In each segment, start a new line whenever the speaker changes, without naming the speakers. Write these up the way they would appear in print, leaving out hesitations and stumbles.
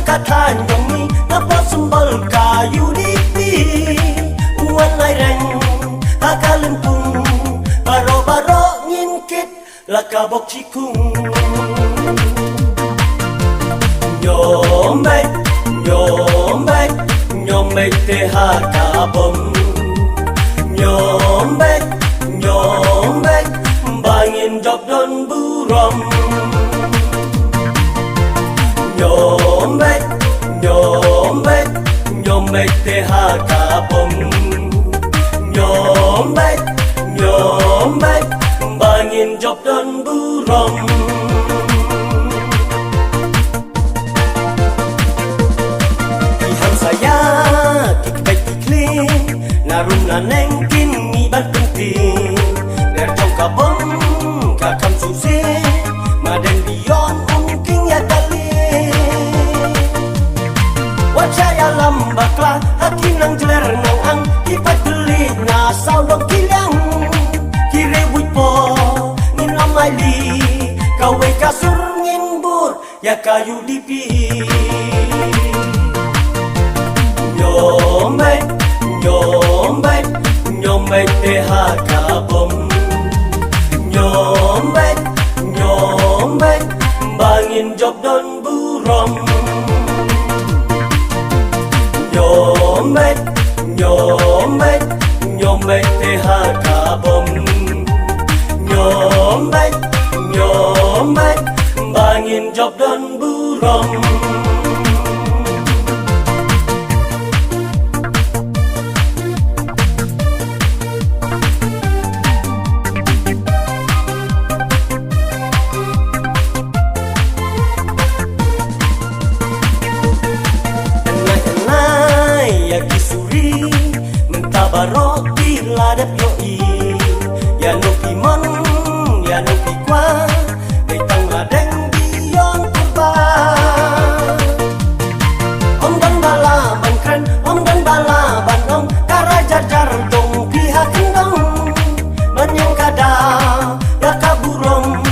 Katakan kami dapat sembal kayu di uan laireng akalempung baro-baro ngingkit lakabok cikung nyombek nyombek nyombek tehakabom nyombek nyombek bangin job don burom nyombek nyombek nyombek tehakabom nyombek nyombek bangin job dan burom iham saya kikbek kikling narum naneng kini ban penting ner jong kabom kakam susi maden dion mungkin ya kali wajaya lambaklah hakim nang jeler nang ang ipat telit na sawang kilang kire wipo ngin amali kawe kasur ngin bur ya kayu dipi nyombek nyombek nyombek tehakabom nyombek nyombek bangin job don burom nyombek nyombek nyombek tehakabom nyombek nyombek bangin job dan burom baro tiladap yoi ya no pimon ya no pikwa betang ladeng dion kurba om dan bala ban kren om dan bala ban om karajar jar dong pihak kendong menyang kada ya kaburom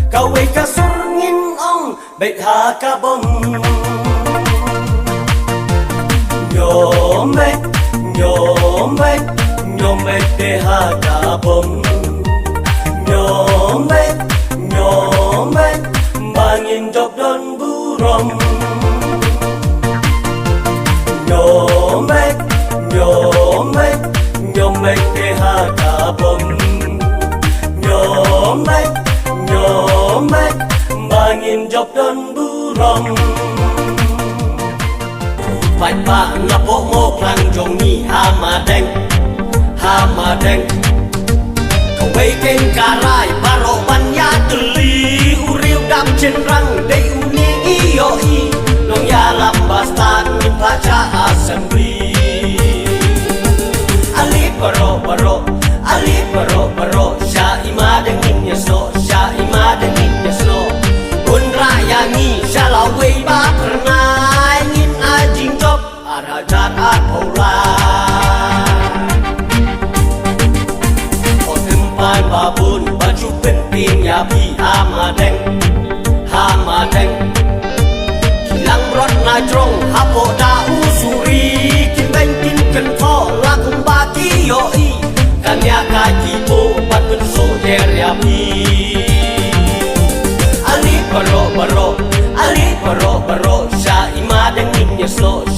kawe kasur ngin ong bet hakabom nyombek nyombek nyombek tehakabom nyombek nyombek bangin job dan burom nyombek nyombek nyombek tehakabom nyombek nyombek bangin job dan burom Bạch bạ ngập bộ ngô khăn trông nhi hamadeng hamadeng Kau baikin karai baro banya teli Uriu dam chen rang day uni ioi Nong ya lambastan min paca assembly Ali baro baro Ali baro baro Sya ima dengin yasno Sya ima dengin yasno Bun raya ngi Sya lawai ba pernah Ngin ajing job Arajat at hola Otempan babun Baju penting ya pi hamadeng Hamadeng Kilang rot na jrong Hapo da usuri Kimbeng kin kenpo Lakum baki yoi Kanya kaji po Batun so der ya pi Ali baro baro Ali baro baro Sya ima dengin yasno